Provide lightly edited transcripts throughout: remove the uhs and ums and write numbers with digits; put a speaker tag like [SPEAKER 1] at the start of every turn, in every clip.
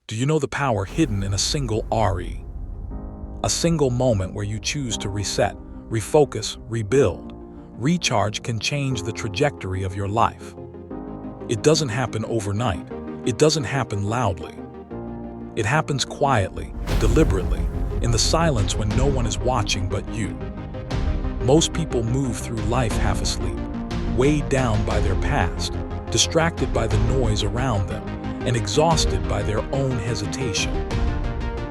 [SPEAKER 1] Do you know the power hidden in a single RE? A single moment where you choose to reset, refocus, rebuild, recharge can change the trajectory of your life. It doesn't happen overnight. It doesn't happen loudly. It happens quietly, deliberately, in the silence when no one is watching but you. Most people move through life half asleep, weighed down by their past, distracted by the noise around them, and exhausted by their own hesitation.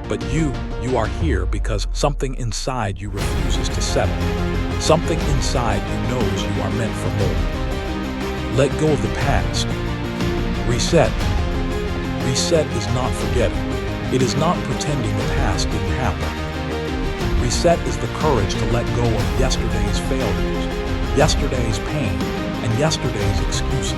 [SPEAKER 1] But you are here because something inside you refuses to settle. Something inside you knows you are meant for more. Let go of the past. Reset. Reset is not forgetting. It is not pretending the past didn't happen. Reset is the courage to let go of yesterday's failures, yesterday's pain, and yesterday's excuses.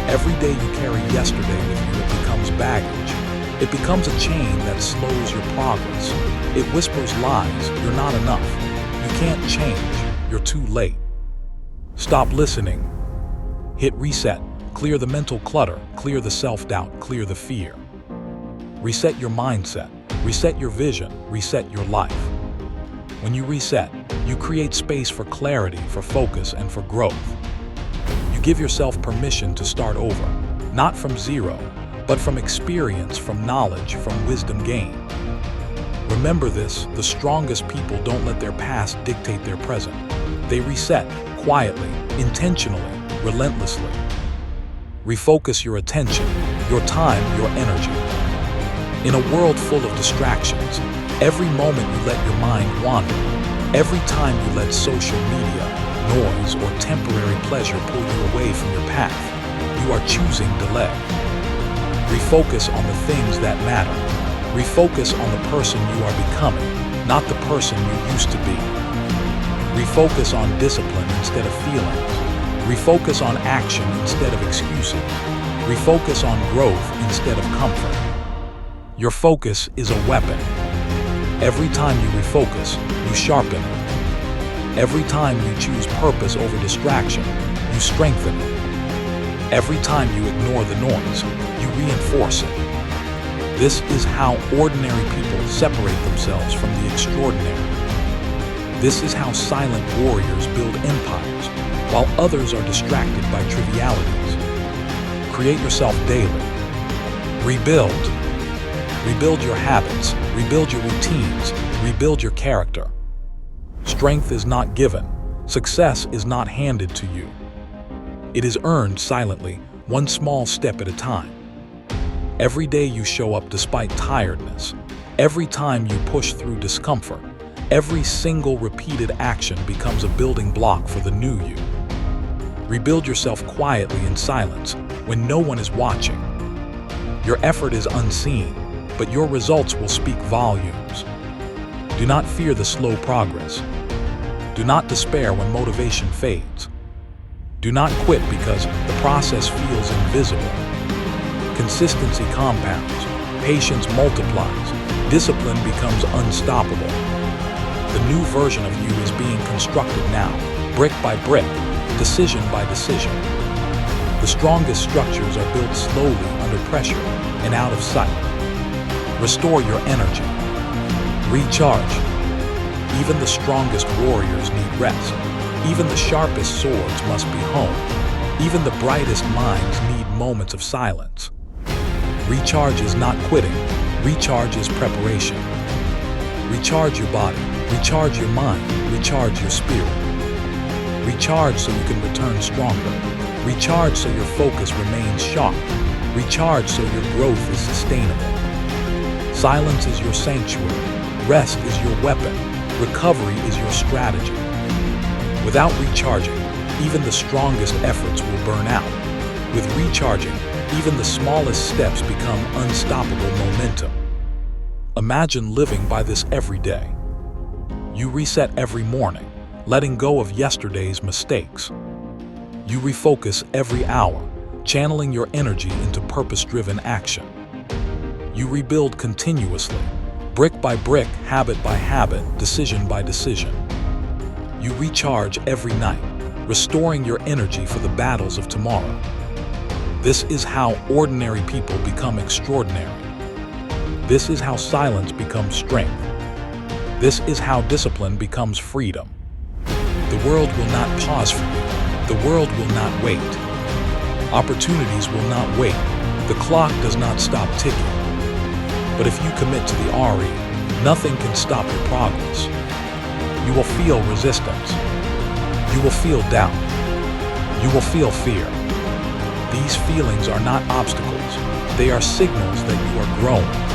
[SPEAKER 1] Every day you carry yesterday with you, it becomes baggage. It becomes a chain that slows your progress. It whispers lies. You're not enough. You can't change. You're too late. Stop listening. Hit reset. Clear the mental clutter. Clear the self-doubt. Clear the fear. Reset your mindset. Reset your vision. Reset your life. When you reset, you create space for clarity, for focus, and for growth. You give yourself permission to start over, not from zero, but from experience, from knowledge, from wisdom gained. Remember this: the strongest people don't let their past dictate their present. They reset, quietly, intentionally, relentlessly. Refocus your attention, your time, your energy. In a world full of distractions, every moment you let your mind wander, every time you let social media, noise, or temporary pleasure pull you away from your path, you are choosing delay. Refocus on the things that matter. Refocus on the person you are becoming, not the person you used to be. Refocus on discipline instead of feelings. Refocus on action instead of excuses. Refocus on growth instead of comfort. Your focus is a weapon. Every time you refocus, you sharpen it. Every time you choose purpose over distraction, you strengthen it. Every time you ignore the noise, you reinforce it. This is how ordinary people separate themselves from the extraordinary. This is how silent warriors build empires, while others are distracted by trivialities. Create yourself daily. Rebuild. Rebuild your habits. Rebuild your routines. Rebuild your character. Strength is not given. Success is not handed to you. It is earned silently, one small step at a time. Every day you show up despite tiredness. Every time you push through discomfort. Every single repeated action becomes a building block for the new you. Rebuild yourself quietly in silence when no one is watching. Your effort is unseen, but your results will speak volumes. Do not fear the slow progress. Do not despair when motivation fades. Do not quit because the process feels invisible. Consistency compounds, patience multiplies, discipline becomes unstoppable. The new version of you is being constructed now, brick by brick, decision by decision. The strongest structures are built slowly under pressure and out of sight. Restore your energy. Recharge. Even the strongest warriors need rest. Even the sharpest swords must be honed. Even the brightest minds need moments of silence. Recharge is not quitting. Recharge is preparation. Recharge your body. Recharge your mind. Recharge your spirit. Recharge so you can return stronger. Recharge so your focus remains sharp. Recharge so your growth is sustainable. Silence is your sanctuary. Rest is your weapon. Recovery is your strategy. Without recharging, even the strongest efforts will burn out. With recharging, even the smallest steps become unstoppable momentum. Imagine living by this every day. You reset every morning, letting go of yesterday's mistakes. You refocus every hour, channeling your energy into purpose-driven action. You rebuild continuously, brick by brick, habit by habit, decision by decision. You recharge every night, restoring your energy for the battles of tomorrow. This is how ordinary people become extraordinary. This is how silence becomes strength. This is how discipline becomes freedom. The world will not pause for you. The world will not wait. Opportunities will not wait. The clock does not stop ticking. But if you commit to the RE, nothing can stop your progress. You will feel resistance. You will feel doubt. You will feel fear. These feelings are not obstacles. They are signals that you are growing.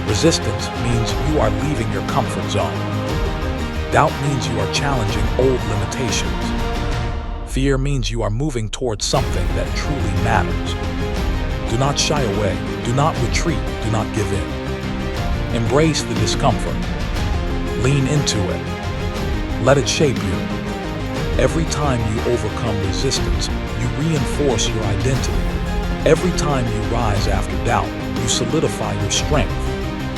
[SPEAKER 1] Resistance means you are leaving your comfort zone. Doubt means you are challenging old limitations. Fear means you are moving towards something that truly matters. Do not shy away. Do not retreat. Do not give in. Embrace the discomfort. Lean into it. Let it shape you. Every time you overcome resistance, you reinforce your identity. Every time you rise after doubt, you solidify your strength.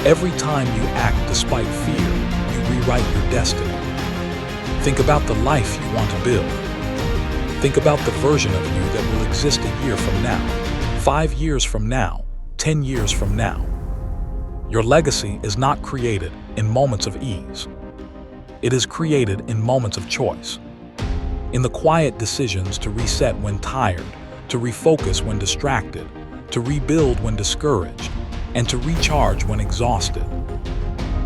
[SPEAKER 1] Every time you act despite fear, you rewrite your destiny. Think about the life you want to build. Think about the version of you that will exist a year from now, 5 years from now, 10 years from now. Your legacy is not created in moments of ease. It is created in moments of choice. In the quiet decisions to reset when tired, to refocus when distracted, to rebuild when discouraged, and to recharge when exhausted.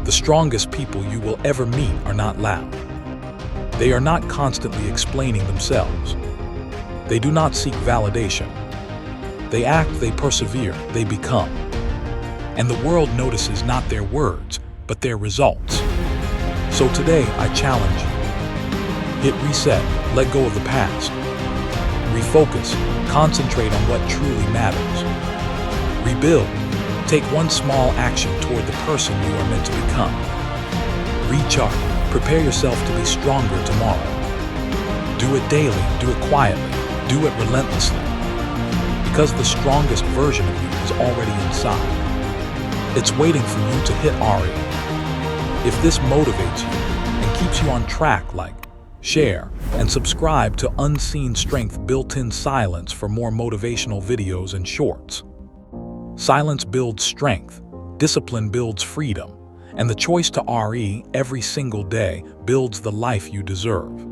[SPEAKER 1] The strongest people you will ever meet are not loud. They are not constantly explaining themselves. They do not seek validation. They act, they persevere, they become. And the world notices not their words, but their results. So today, I challenge you. Hit reset, let go of the past. Refocus, concentrate on what truly matters. Rebuild, take one small action toward the person you are meant to become. Recharge, prepare yourself to be stronger tomorrow. Do it daily, do it quietly, do it relentlessly. Because the strongest version of you is already inside. It's waiting for you to hit RE. If this motivates you and keeps you on track, like, share, and subscribe to Unseen Strength Built-in Silence for more motivational videos and shorts. Silence builds strength, discipline builds freedom, and the choice to RE every single day builds the life you deserve.